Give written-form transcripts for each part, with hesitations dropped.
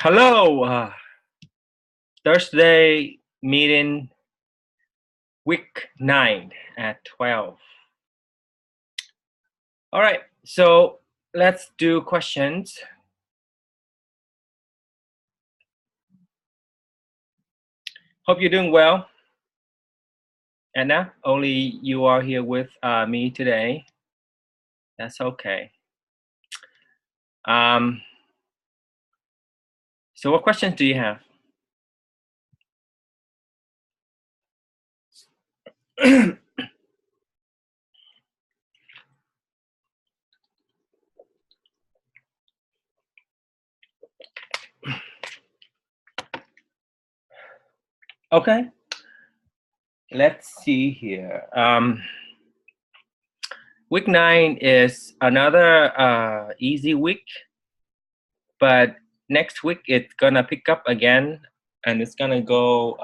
Hello, Thursday meeting, week 9 at 12. All right, so let's do questions. Hope you're doing well. Anna, only you are here with me today. That's okay. So what questions do you have? Okay, let's see here. Week 9 is another easy week, but next week it's gonna pick up again, and it's gonna go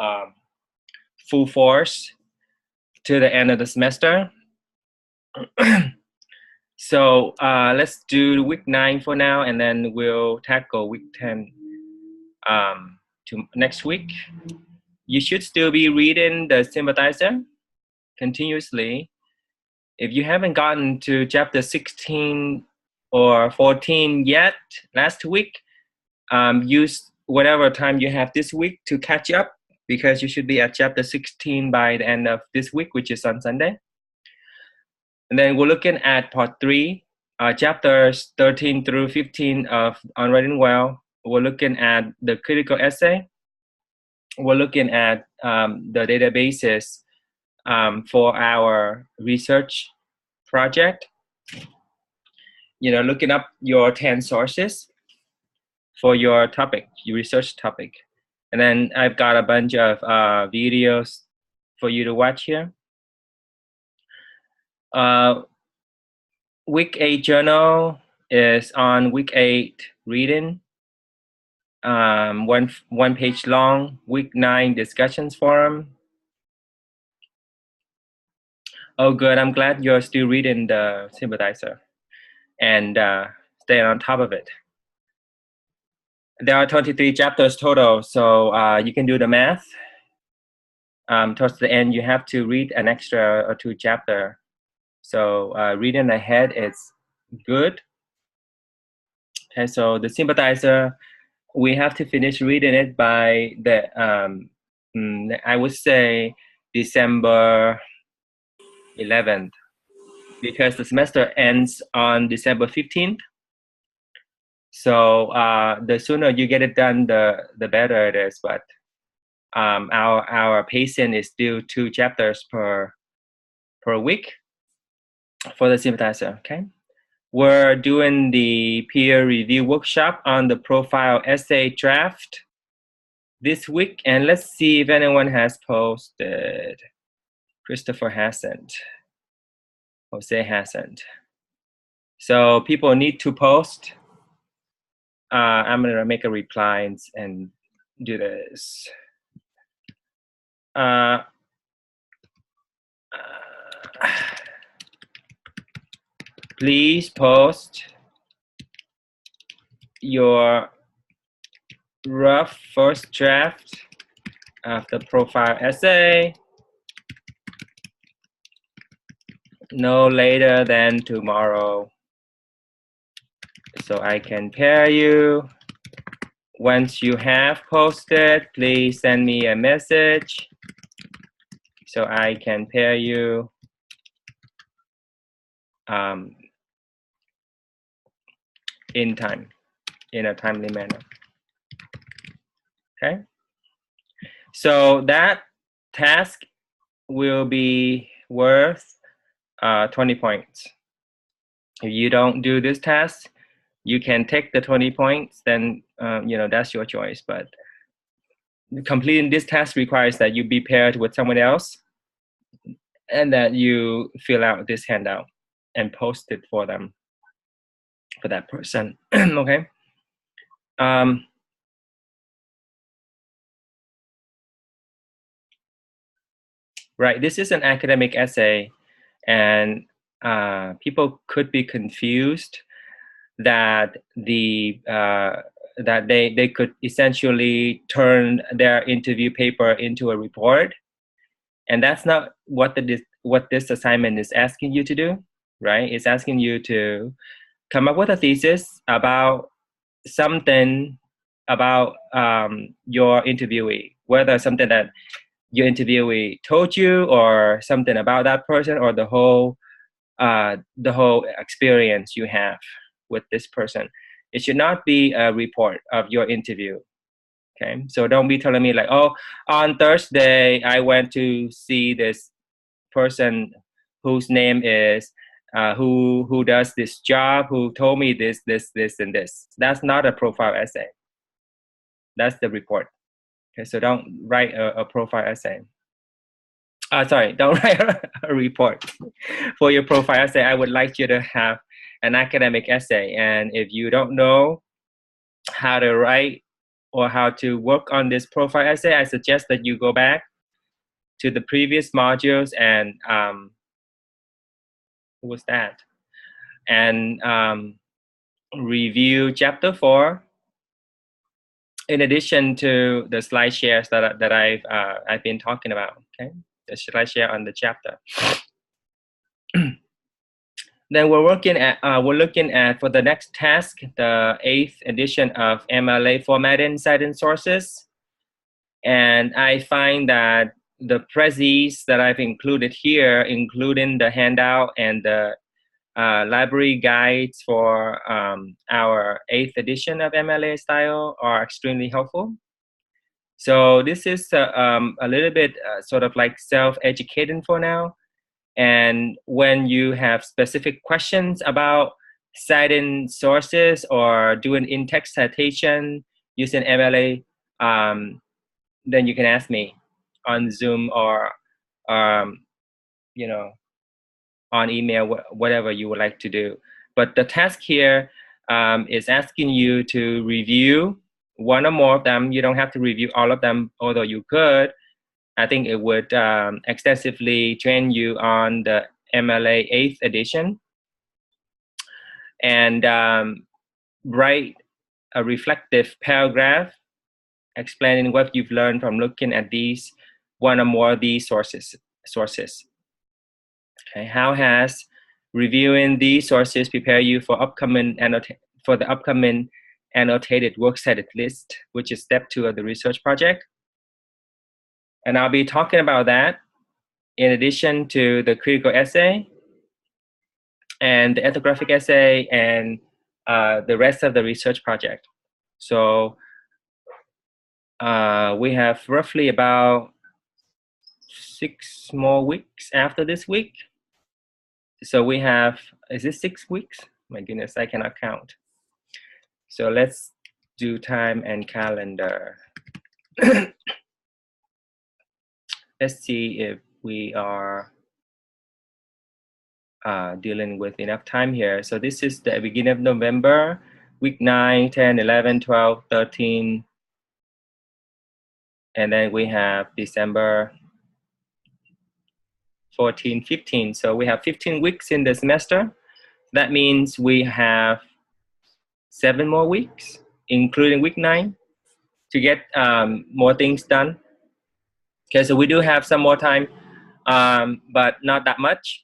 full force to the end of the semester. So let's do week 9 for now, and then we'll tackle week 10 to next week. You should still be reading the sympathizer continuously. If you haven't gotten to chapter 16 or 14 yet last week, use whatever time you have this week to catch up, because you should be at chapter 16 by the end of this week, which is on Sunday. And then we're looking at part 3, chapters 13 through 15 of On Writing Well. We're looking at the critical essay. We're looking at the databases for our research project. You know, looking up your 10 sources for your topic, your research topic. And then I've got a bunch of videos for you to watch here. Week 8 journal is on week 8 reading, one page long. Week 9 discussions forum. Oh, good. I'm glad you're still reading the sympathizer and staying on top of it. There are 23 chapters total, so you can do the math. Towards the end, you have to read an extra or 2 chapters. So reading ahead is good. Okay, so the sympathizer, we have to finish reading it by the, I would say, December 11th, because the semester ends on December 15th. So the sooner you get it done, the better it is. But our pacing is still 2 chapters per week for the sympathizer. Okay, we're doing the peer review workshop on the profile essay draft this week, and let's see if anyone has posted. Christopher hasn't. Jose hasn't. So people need to post. I'm gonna make a reply and do this. Please post your rough first draft of the profile essay no later than tomorrow, so I can pair you. Once you have posted, please send me a message so I can pair you in time, in a timely manner. Okay, so that task will be worth 20 points. If you don't do this task, you can take the 20 points, then you know, that's your choice. But completing this task requires that you be paired with someone else and that you fill out this handout and post it for them, for that person. Okay. Right, this is an academic essay, and people could be confused that the that they could essentially turn their interview paper into a report, and that's not what this assignment is asking you to do, right? It's asking you to come up with a thesis about something about your interviewee, whether something that your interviewee told you or something about that person, or the whole experience you have with this person. It should not be a report of your interview. Okay, so don't be telling me like, oh, on Thursday I went to see this person whose name is who does this job, who told me this, and this. That's not a profile essay. That's the report. Okay, so don't write a profile essay. Sorry, don't write a report. For your profile essay, I would like you to have an academic essay. And if you don't know how to write or how to work on this profile essay, I suggest that you go back to the previous modules and who was that? And review chapter 4. In addition to the slide shares that I've been talking about. Okay, the slide share on the chapter. Then we're looking at for the next task, the 8th edition of MLA formatting citing sources. And I find that the prezzies that I've included here, including the handout and the library guides for our 8th edition of MLA style, are extremely helpful. So this is a little bit sort of like self-educating for now. And when you have specific questions about citing sources or doing in-text citation using MLA, then you can ask me on Zoom or, on email, whatever you would like to do. But the task here is asking you to review one or more of them. You don't have to review all of them, although you could. I think it would extensively train you on the MLA 8th edition. And write a reflective paragraph explaining what you've learned from looking at these one or more of these sources. Okay, how has reviewing these sources prepare you for the upcoming annotated works cited list, which is step 2 of the research project? And I'll be talking about that in addition to the critical essay and the ethnographic essay and the rest of the research project. So we have roughly about 6 more weeks after this week. So we have, is this 6 weeks? My goodness, I cannot count. So let's do time and calendar. Let's see if we are dealing with enough time here. So this is the beginning of November, week 9, 10, 11, 12, 13. And then we have December 14, 15. So we have 15 weeks in the semester. That means we have 7 more weeks, including week 9, to get more things done. Okay, so we do have some more time, but not that much.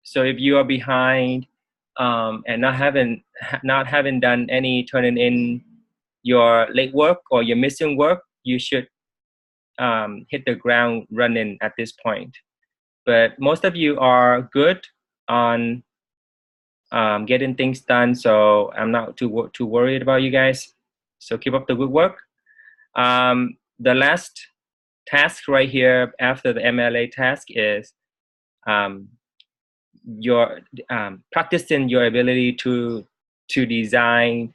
So if you are behind and not having done any turning in your late work or your missing work, you should hit the ground running at this point. But most of you are good on getting things done, so I'm not too worried about you guys. So keep up the good work. The last task right here after the MLA task is your practicing your ability to design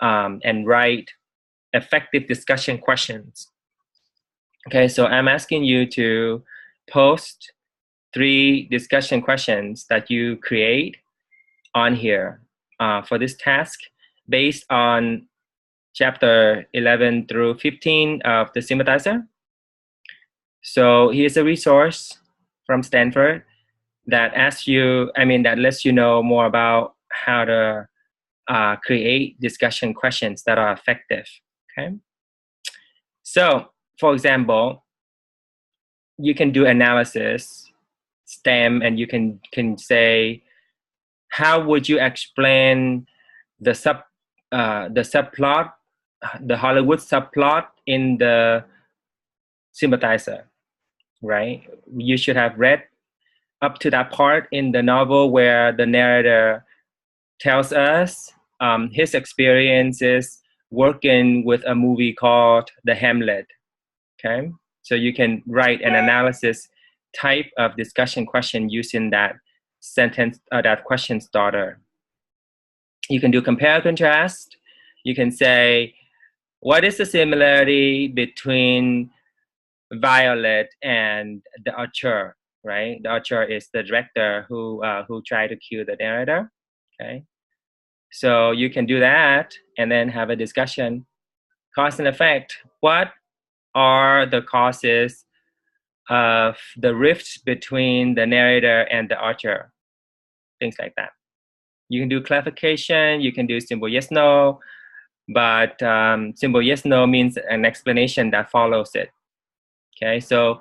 and write effective discussion questions. Okay, so I'm asking you to post 3 discussion questions that you create on here for this task based on chapter 11 through 15 of the sympathizer. So here's a resource from Stanford that lets you know more about how to create discussion questions that are effective. Okay. So, for example, you can do analysis, STEM, and you can say, how would you explain the subplot, the Hollywood subplot in the Sympathizer, right? You should have read up to that part in the novel where the narrator tells us his experiences working with a movie called The Hamlet. Okay, so you can write an analysis type of discussion question using that sentence, that question starter. You can do compare contrast. You can say, what is the similarity between Violet and the Archer, right? The Archer is the director who tried to kill the narrator. Okay, so you can do that and then have a discussion. Cause and effect. What are the causes of the rifts between the narrator and the Archer? Things like that. You can do clarification. You can do simple yes no, but simple yes no means an explanation that follows it. Okay, so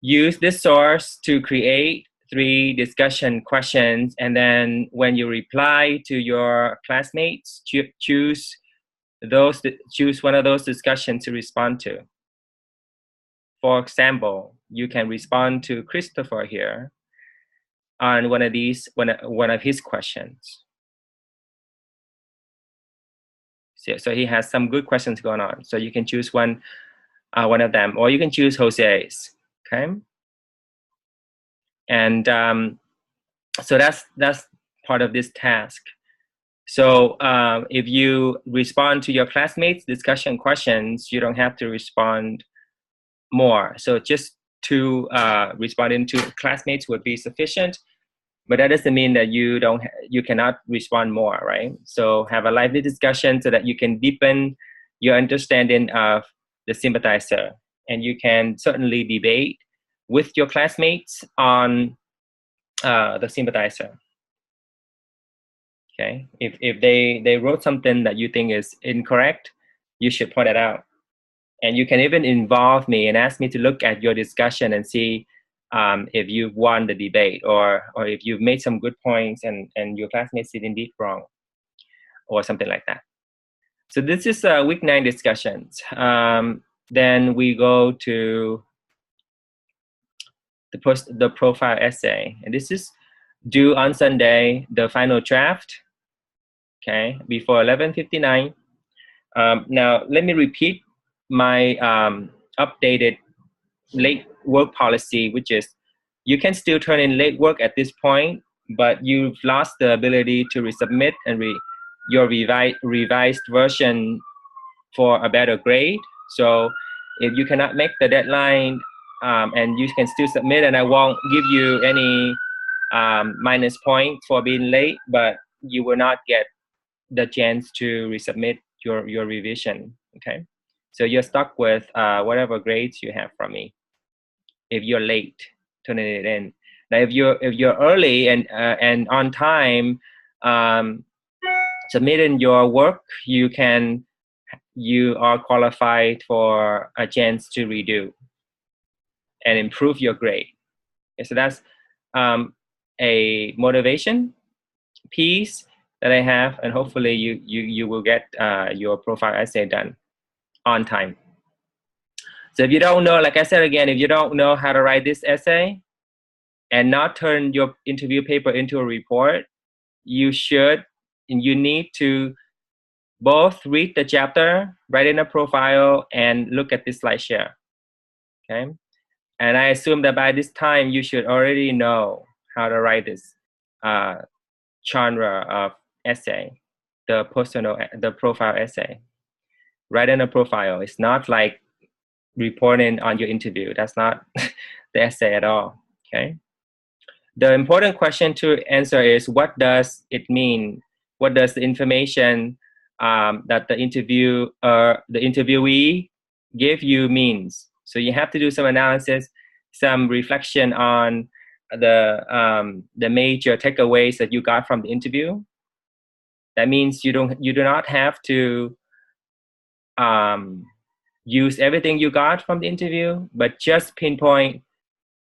use this source to create 3 discussion questions, and then when you reply to your classmates, choose one of those discussions to respond to. For example, you can respond to Christopher here on one of his questions. So he has some good questions going on. So you can choose one of them, or you can choose Jose's. Okay, and so that's part of this task. So if you respond to your classmates' discussion questions, you don't have to respond more. So just to responding to classmates would be sufficient, but that doesn't mean that you cannot respond more, right? So have a lively discussion so that you can deepen your understanding of the Sympathizer, and you can certainly debate with your classmates on the Sympathizer. Okay, if they wrote something that you think is incorrect, you should point it out. And you can even involve me and ask me to look at your discussion and see if you've won the debate, or if you've made some good points and your classmates did indeed wrong, or something like that. So this is week 9 discussions. Then we go to the profile essay, and this is due on Sunday, the final draft. Okay, before 11:59. Now let me repeat my updated late work policy, which is you can still turn in late work at this point, but you've lost the ability to resubmit and your revised version for a better grade. So if you cannot make the deadline, and you can still submit, and I won't give you any minus point for being late, but you will not get the chance to resubmit your revision. Okay, so you're stuck with whatever grades you have from me if you're late turning it in. Now if you're early and on time submitting your work, you are qualified for a chance to redo and improve your grade. Okay, so that's a motivation piece that I have, and hopefully you will get your profile essay done on time. So if you don't know, like I said again, if you don't know how to write this essay and not turn your interview paper into a report, you need to both read the chapter, write in a profile, and look at this slide share. Okay, and I assume that by this time you should already know how to write this genre of essay, the profile essay. Write in a profile. It's not like reporting on your interview. That's not the essay at all. Okay. The important question to answer is, what does it mean? What does the information that the interviewee gave you means? So you have to do some analysis, some reflection on the major takeaways that you got from the interview. That means you do not have to use everything you got from the interview, but just pinpoint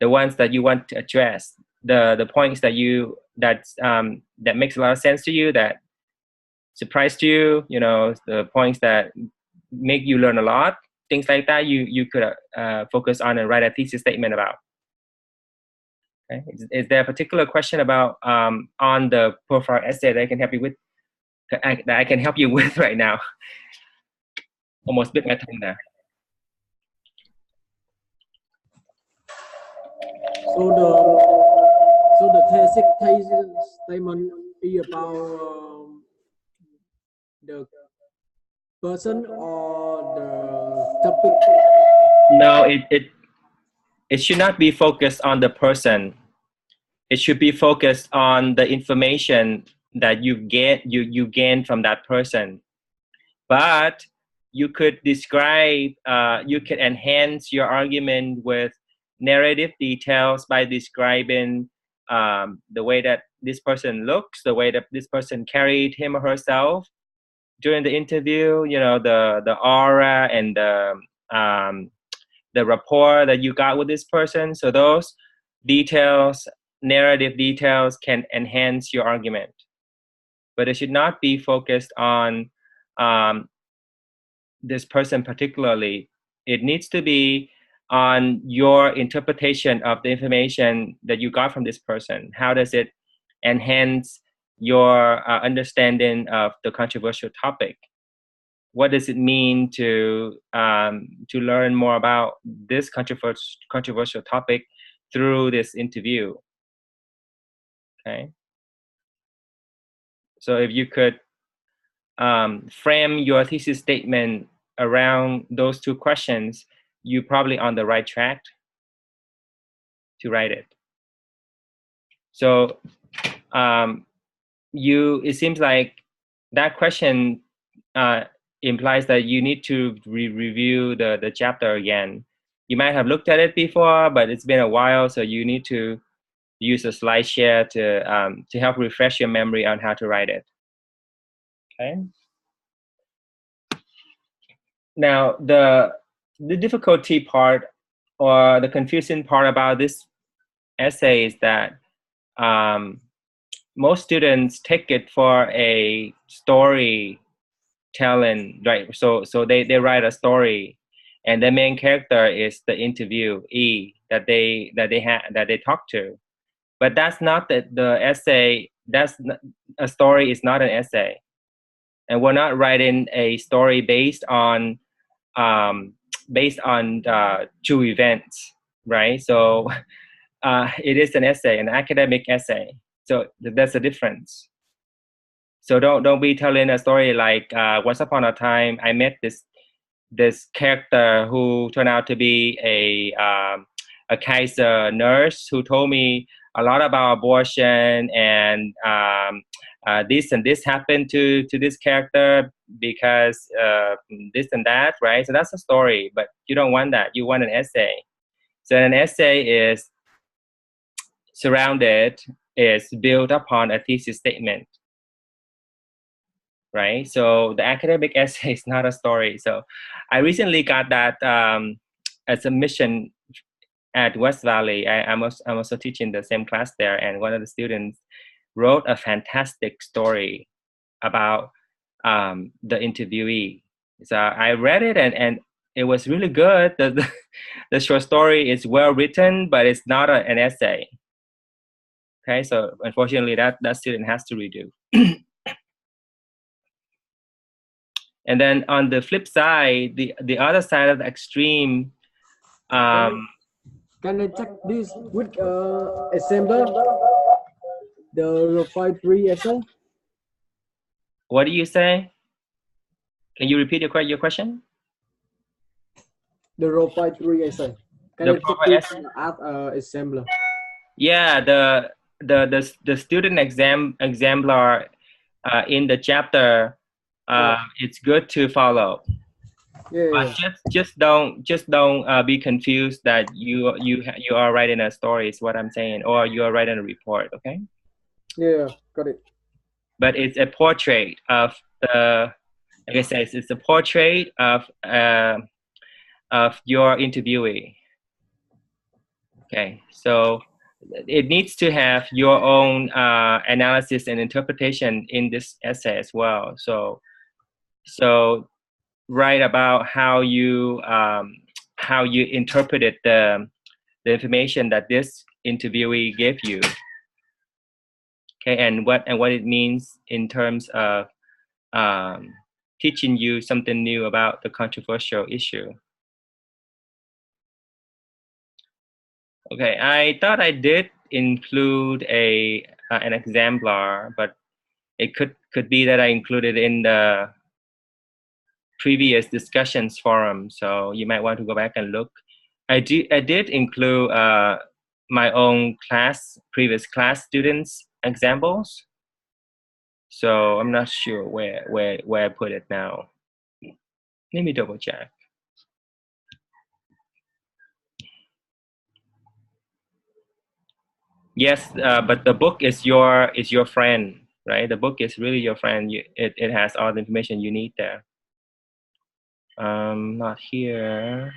the ones that you want to address, the points that that makes a lot of sense to you, that surprised you, the points that make you learn a lot, things like that. You could focus on and write a thesis statement about. Okay. Is there a particular question about on the profile essay that I can help you with? That I can help you with right now? Almost bit my tongue there. So the thesis statement is about the person or the topic? No, it should not be focused on the person. It should be focused on the information that you gain from that person. But you could describe, you can enhance your argument with narrative details by describing the way that this person looks, the way that this person carried him or herself during the interview, the aura and the rapport that you got with this person. So those details, narrative details, can enhance your argument. But it should not be focused on this person particularly. It needs to be on your interpretation of the information that you got from this person. How does it enhance your understanding of the controversial topic? What does it mean to learn more about this controversial topic through this interview? Okay. So if you could frame your thesis statement around those two questions, you're probably on the right track to write it. So it seems like that question implies that you need to review the chapter again. You might have looked at it before, but it's been a while, so you need to use a slide share to help refresh your memory on how to write it. Okay. Now, the difficulty part or the confusing part about this essay is that most students take it for a story telling, right? So they write a story, and the main character is the interviewee that they talk to. But that's not the essay. A story is not an essay, and we're not writing a story based on true events, right? So it is an essay, an academic essay. So that's the difference. So don't be telling a story like once upon a time I met this character who turned out to be a Kaiser nurse who told me a lot about abortion, and this and this happened to this character because this and that, right? So that's a story, but you don't want that. You want an essay. So an essay is built upon a thesis statement, right? So the academic essay is not a story. So I recently got that as a mission at West Valley. I'm also teaching the same class there, and one of the students wrote a fantastic story about the interviewee. So I read it, and it was really good. The short story is well written, but it's not an essay. Okay, so unfortunately that student has to redo. And then on the flip side, the other side of the extreme. Can I check this with assembler? The 5-3 essay? What do you say? Can you repeat your question? The row 5-3 essay. Can I check this at assembler? Yeah, the student exemplar in the chapter, it's good to follow. Yeah. But just don't be confused that you are writing a story is what I'm saying, or you are writing a report. Okay. Yeah, got it. but it's a portrait of the, like I said, it's a portrait of your interviewee. Okay, so it needs to have your own analysis and interpretation in this essay as well. So write about how you interpreted the information that this interviewee gave you. Okay, and what it means in terms of teaching you something new about the controversial issue. Okay, I thought I did include an exemplar, but it could be that I included in the previous discussions forum, so you might want to go back and look. I did include my own previous class students examples. So I'm not sure where I put it now. Let me double check. Yes, but the book is your friend, right? The book is really your friend. It has all the information you need there. Not here.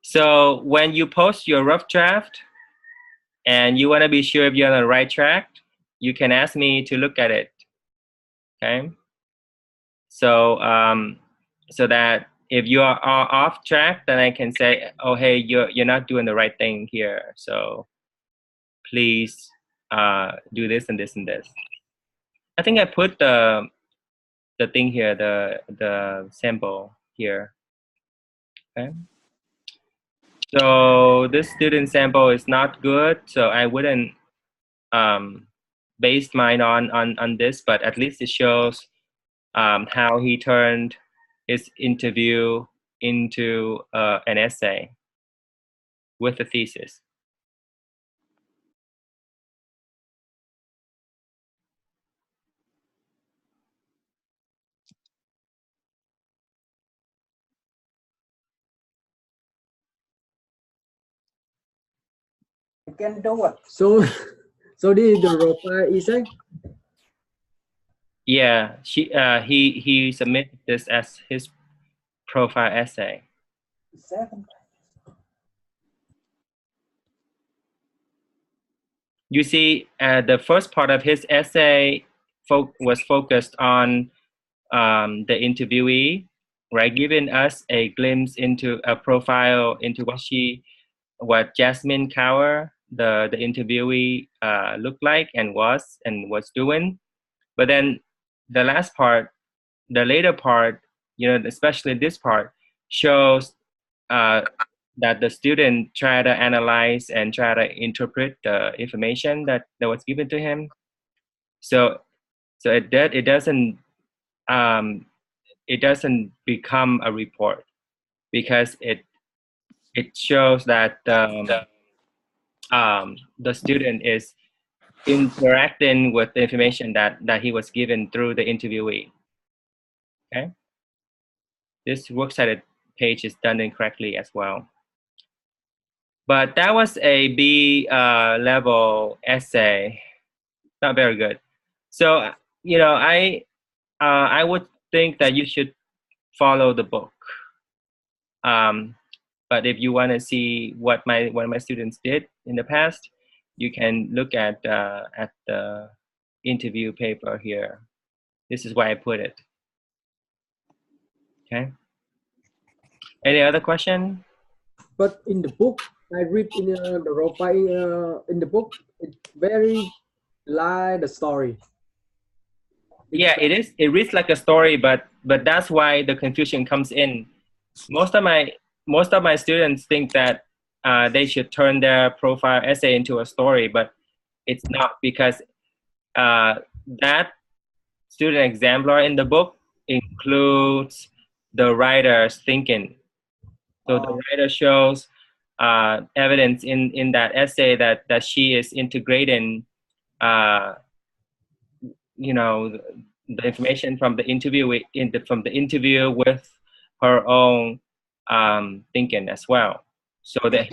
So when you post your rough draft and you want to be sure if you're on the right track, you can ask me to look at it. Okay. So so that if you are off track, then I can say, oh, hey, you're not doing the right thing here. So please do this and this and this. I think I put the thing here, the sample here. Okay. So this student sample is not good, so I wouldn't base mine on this, but at least it shows how he turned his interview into an essay with a thesis. I can do it. So this is the profile essay? Yeah, he submitted this as his profile essay. 7. You see, the first part of his essay was focused on the interviewee, right? Giving us a glimpse into a profile into what Jasmine Kaur, the interviewee, looked like and was doing. But then the last part, the later part, especially this part, shows that the student try to analyze and try to interpret the information that was given to him. So it doesn't become a report because it shows that the student is interacting with the information that he was given through the interviewee. Okay, this works cited page is done incorrectly as well. But that was a B level essay, not very good. So I would think that you should follow the book. But if you want to see what one of my students did in the past, you can look at the interview paper here. This is why I put it. Okay. Any other question? But in the book, I read in the profile in the book, it's very like the story. Yeah, it is. It reads like a story, but that's why the confusion comes in. Most of my students think that they should turn their profile essay into a story, but it's not, because that student exemplar in the book includes the writer's thinking. So the writer shows evidence in that essay that she is integrating the information from the interview with her own thinking as well. So that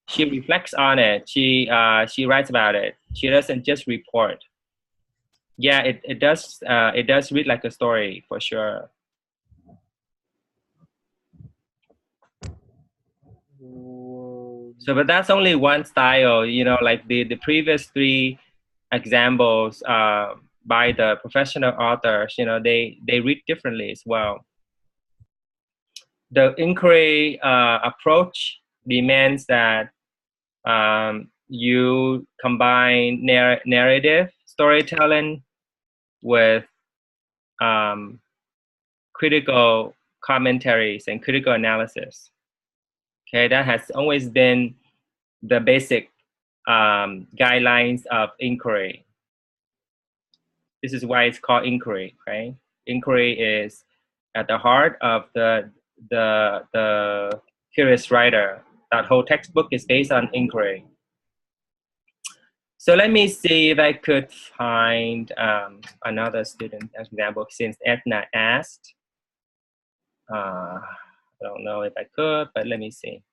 She reflects on it. She writes about it. She doesn't just report. Yeah, it does read like a story for sure. So, but that's only one style, you know, like the previous three examples by the professional authors, you know, they read differently as well. The inquiry approach demands that you combine narrative storytelling with critical commentaries and critical analysis. Okay, that has always been the basic guidelines of inquiry. This is why it's called inquiry, right? Inquiry is at the heart of the curious writer. That whole textbook is based on inquiry. So let me see if I could find another student example since Edna asked. I don't know if I could, but let me see.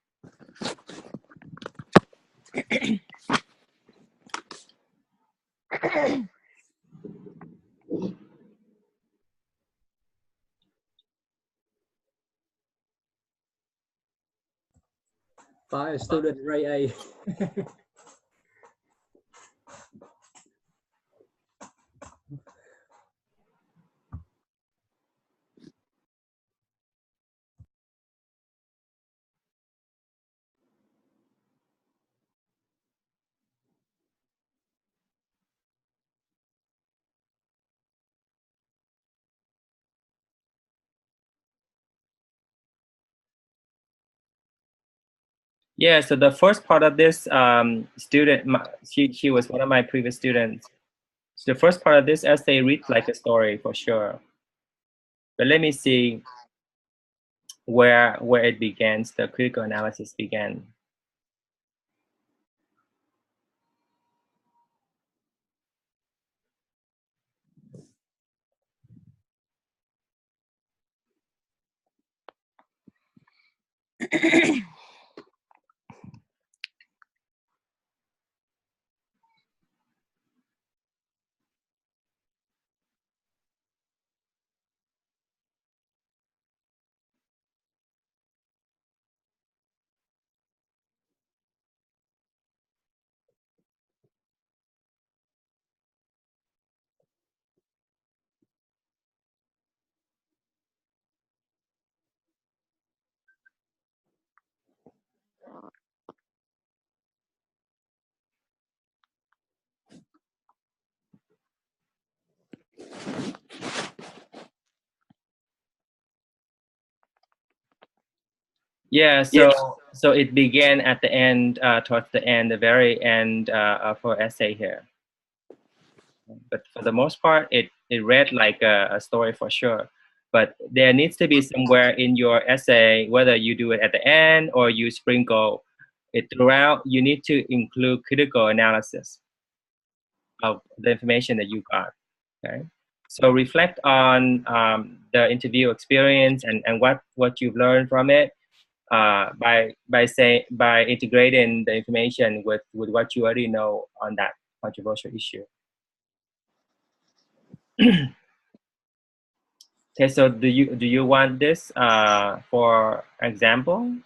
Five student Ray A. Yeah, so the first part of this student, she was one of my previous students. So the first part of this essay reads like a story for sure. But let me see where it begins, the critical analysis began. Yeah, so it began at the end, towards the end, the very end of her essay here. But for the most part, it read like a story for sure. But there needs to be somewhere in your essay, whether you do it at the end or you sprinkle it throughout, you need to include critical analysis of the information that you got. Okay, so reflect on the interview experience and what you've learned from it by integrating the information with what you already know on that controversial issue. Okay, so do you want this for example?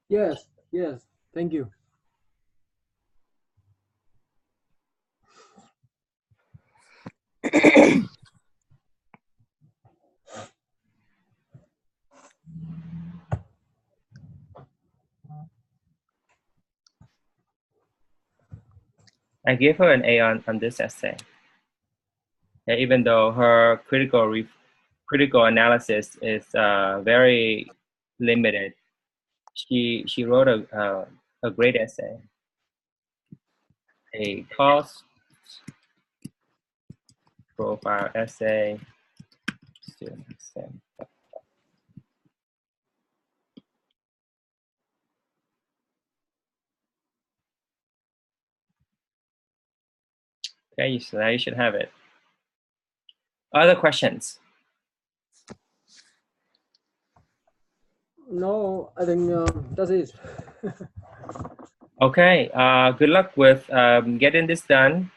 Yes, yes. Thank you. I gave her an A on this essay. Okay, even though her critical analysis is very limited, she wrote a great essay. A cost profile essay, student essay. Okay, so now you should have it. Other questions? No, I think that's it. Okay, good luck with getting this done.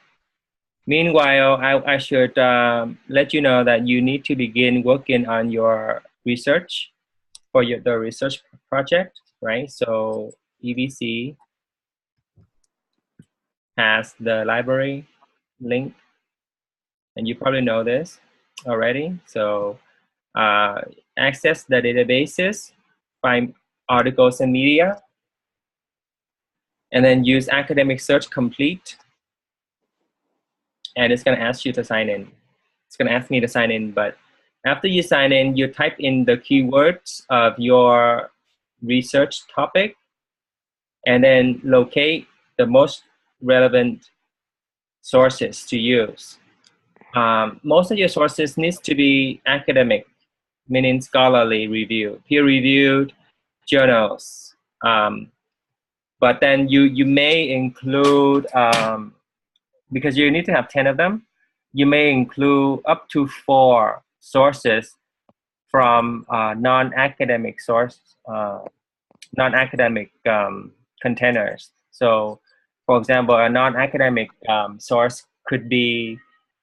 Meanwhile, I should let you know that you need to begin working on your research for the research project, right? So EVC has the library link, and you probably know this already. So access the databases, find articles and media, and then use academic search complete, and it's going to ask you to sign in. It's going to ask me to sign in, but after you sign in, you type in the keywords of your research topic, and then locate the most relevant sources to use. Most of your sources needs to be academic, meaning scholarly review, peer-reviewed journals. But then you may include, because you need to have 10 of them, you may include up to 4 sources from non-academic source, non-academic containers. So, for example, a non-academic source could be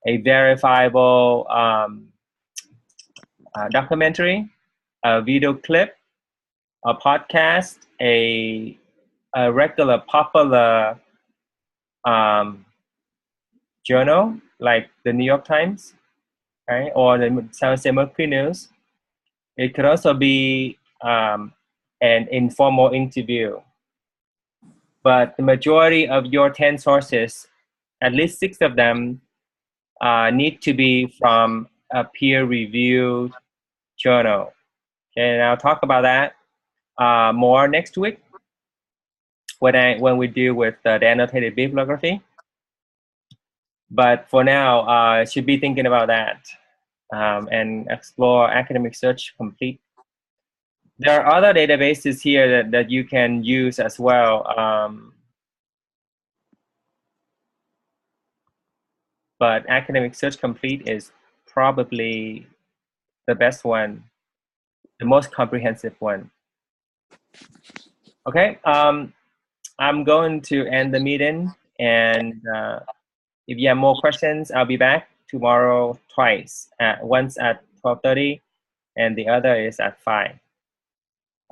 a verifiable documentary, a video clip, a podcast, a regular popular journal like the New York Times, right, or the San Jose Mercury News. It could also be an informal interview. But the majority of your 10 sources, at least 6 of them, need to be from a peer-reviewed journal. Okay, and I'll talk about that more next week when we deal with the annotated bibliography. But for now, should be thinking about that and explore academic search complete. There are other databases here that you can use as well. But academic search complete is probably the best one, the most comprehensive one. Okay, I'm going to end the meeting, and if you have more questions, I'll be back tomorrow twice, once at 12:30 and the other is at 5.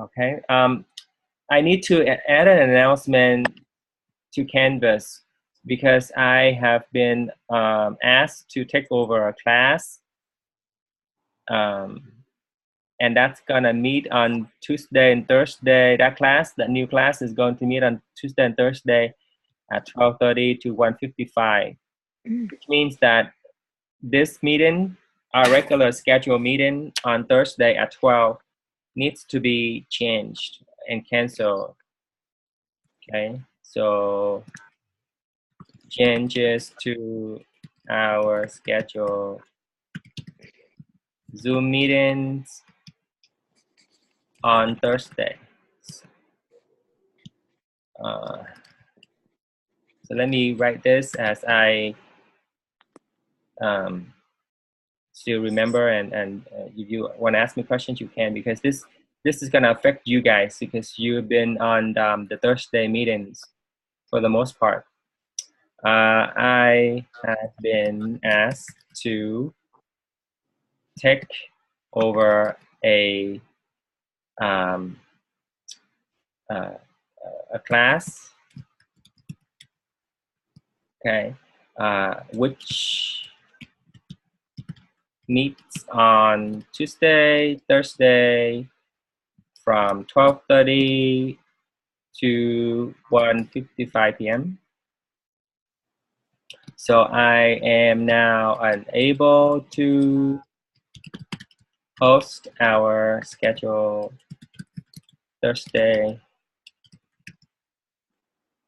Okay, I need to add an announcement to Canvas because I have been asked to take over a class, and that's gonna meet on Tuesday and Thursday. That new class is going to meet on Tuesday and Thursday at 12:30 to 1:55, which means that this meeting, our regular scheduled meeting on Thursday at 12, needs to be changed and canceled. Okay, so changes to our schedule. Zoom meetings on Thursday. So let me write this as I still remember, and if you want to ask me questions, you can, because this is going to affect you guys because you've been on the Thursday meetings for the most part. I have been asked to take over a class, okay, which meets on Tuesday, Thursday from 12:30 to 1:55 p.m. So I am now unable to host our scheduled Thursday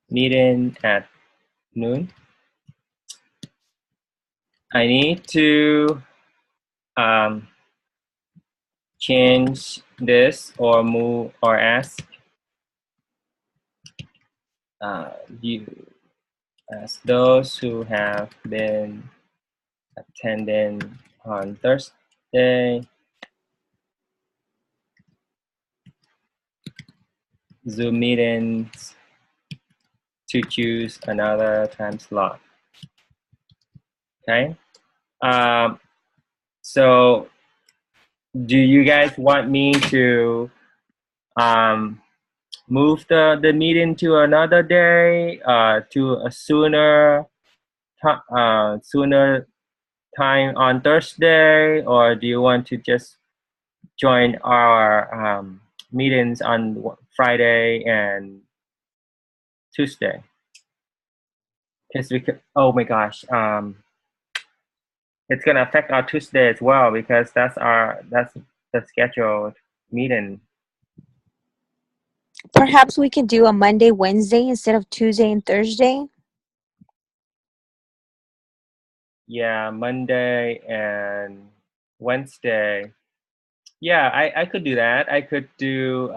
meeting at noon. I need to change this or move or ask you as those who have been attending on Thursday Zoom meetings to choose another time slot. Okay. So do you guys want me to move the meeting to another day, to a sooner time on Thursday, or do you want to just join our meetings on Friday and Tuesday? Because we could, oh my gosh, it's gonna affect our Tuesday as well because that's the scheduled meeting. Perhaps we can do a Monday, Wednesday instead of Tuesday and Thursday. Yeah, Monday and Wednesday. Yeah, I could do that. I could do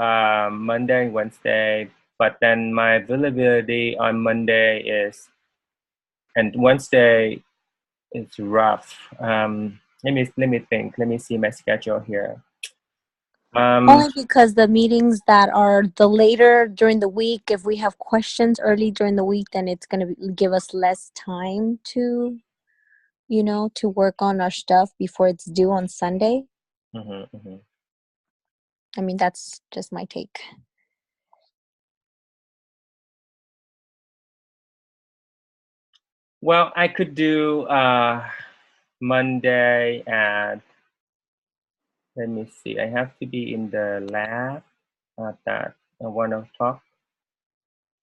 Monday and Wednesday, but then my availability on Monday and Wednesday is rough. Let me think. Let me see my schedule here. Only because the meetings that are the later during the week, if we have questions early during the week, then it's going to give us less time to, you know, to work on our stuff before it's due on Sunday. I mean, that's just my take. Well, I could do Monday at, let me see, I have to be in the lab at 1 o'clock.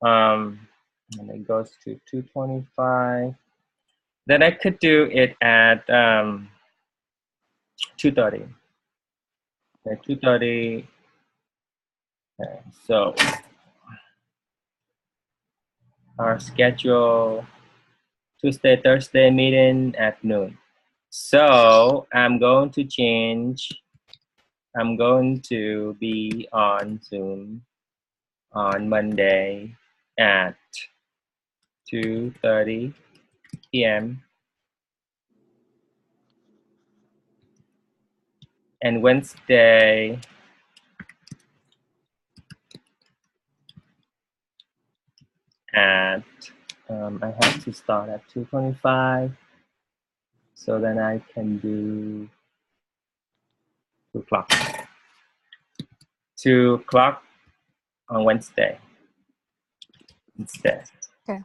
And it goes to 2:25. Then I could do it at 2:30. Okay, 2:30. Okay, so our schedule Tuesday, Thursday meeting at noon. So I'm going to change. I'm going to be on Zoom on Monday at 2:30 p.m. and Wednesday at I have to start at 2:25, so then I can do 2 o'clock. 2 o'clock on Wednesday instead. Okay.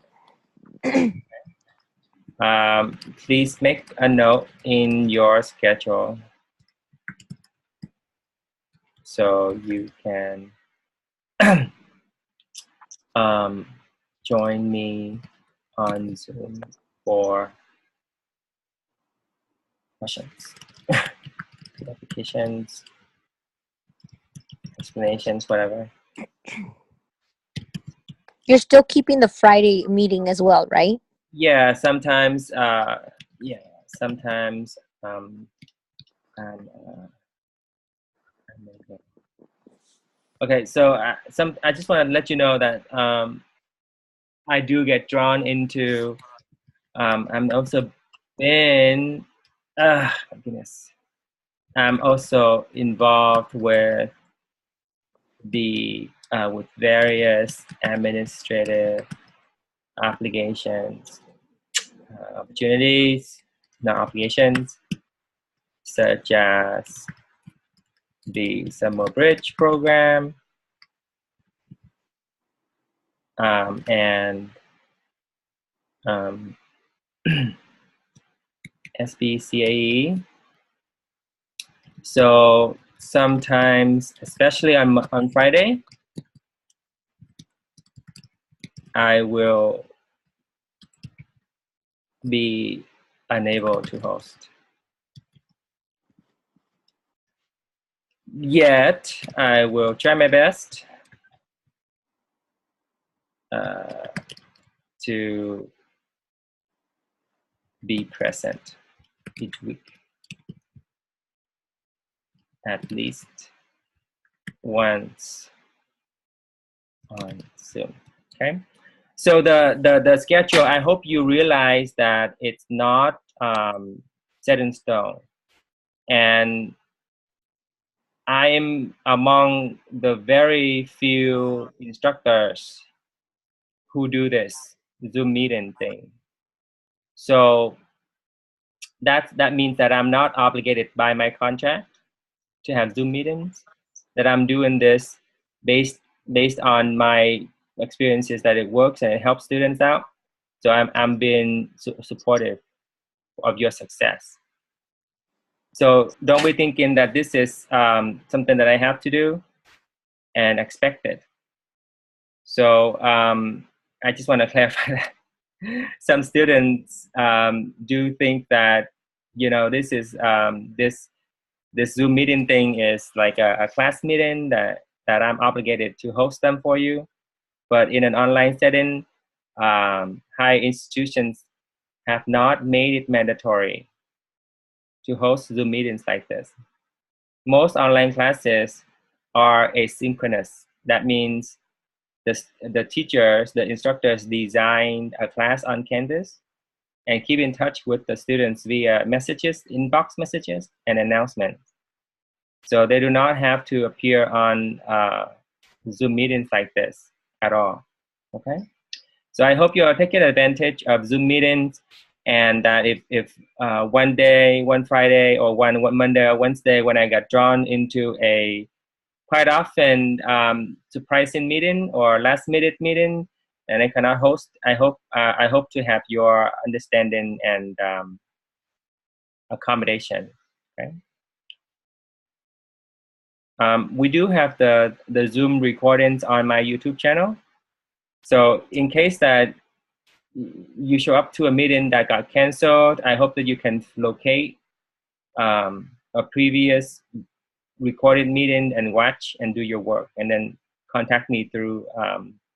Please make a note in your schedule so you can join me on Zoom for questions, clarifications, explanations, whatever. You're still keeping the Friday meeting as well, right? Yeah, sometimes. Sometimes. Okay, so I just want to let you know that I do get drawn into. I'm also been. My goodness. I'm also involved with with various administrative applications, opportunities, not obligations, such as the Summer Bridge program and SBCAE. So sometimes, especially on Friday, I will be unable to host. Yet, I will try my best to be present each week, at least once on Zoom. Okay. So the schedule, I hope you realize that it's not set in stone. And I am among the very few instructors who do this Zoom meeting thing. So that means that I'm not obligated by my contract to have Zoom meetings, that I'm doing this based on my experiences, that it works and it helps students out. So I'm being supportive of your success. So don't be thinking that this is something that I have to do and expect it. So I just want to clarify that. Some students do think that, you know, this is this Zoom meeting thing is like a class meeting that I'm obligated to host them for you. But in an online setting, high institutions have not made it mandatory to host Zoom meetings like this. Most online classes are asynchronous. That means the teachers, the instructors design a class on Canvas and keep in touch with the students via messages, inbox messages, and announcements. So they do not have to appear on Zoom meetings like this at all, okay? So I hope you are taking advantage of Zoom meetings, and that if one day, one Friday, or one Monday or Wednesday when I got drawn into a quite often surprising meeting or last minute meeting and I cannot host, I hope to have your understanding and accommodation, okay? We do have the Zoom recordings on my YouTube channel. So in case that you show up to a meeting that got canceled, I hope that you can locate a previous recorded meeting and watch and do your work, and then contact me through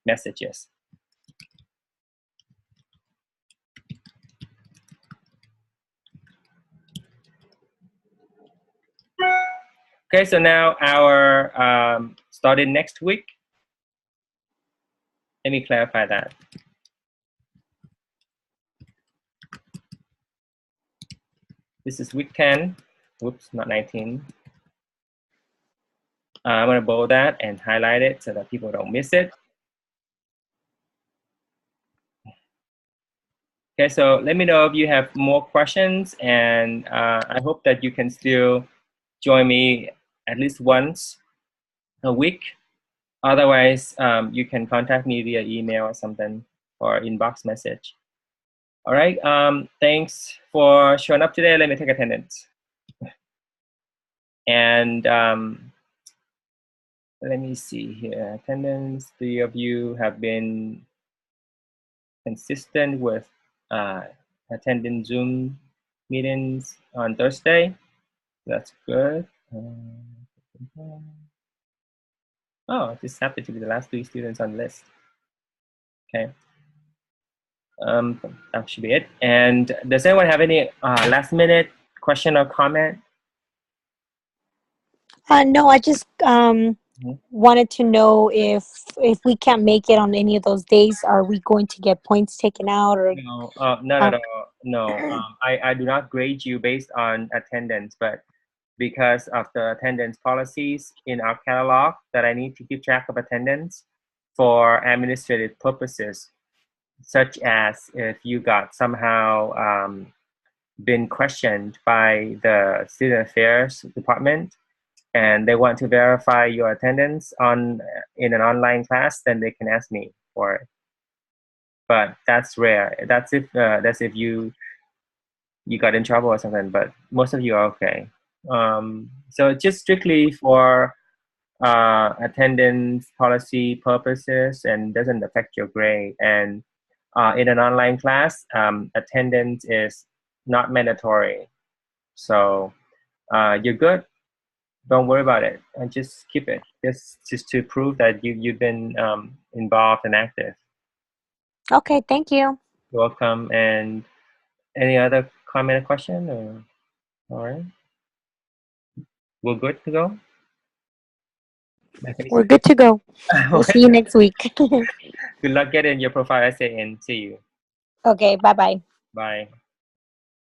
messages. Okay, so now our starting next week. Let me clarify that. This is week 10. Whoops, not 19. I'm gonna bold that and highlight it so that people don't miss it. Okay, so let me know if you have more questions, and I hope that you can still join me at least once a week. Otherwise, you can contact me via email or something, or inbox message. All right, thanks for showing up today. Let me take attendance. And let me see here, attendance. 3 of you have been consistent with attending Zoom meetings on Thursday. That's good. Oh, this happened to be the last 3 students on the list. Okay. That should be it. And does anyone have any last minute question or comment? No, I just wanted to know if we can't make it on any of those days, are we going to get points taken out? Or No, not at all. No, I do not grade you based on attendance, but because of the attendance policies in our catalog that I need to keep track of attendance for administrative purposes, such as if you got somehow been questioned by the student affairs department and they want to verify your attendance in an online class, then they can ask me for it. But that's rare. That's if you got in trouble or something. But most of you are okay. So just strictly for attendance policy purposes and doesn't affect your grade. And in an online class, attendance is not mandatory. So you're good. Don't worry about it, and just keep it. Just to prove that you've been involved and active. Okay, thank you. You're welcome. And any other comment or question? Or, all right, we're good to go. We're good to go. We'll see you next week. Good luck getting your profile essay in. See you. Okay, bye-bye. Bye.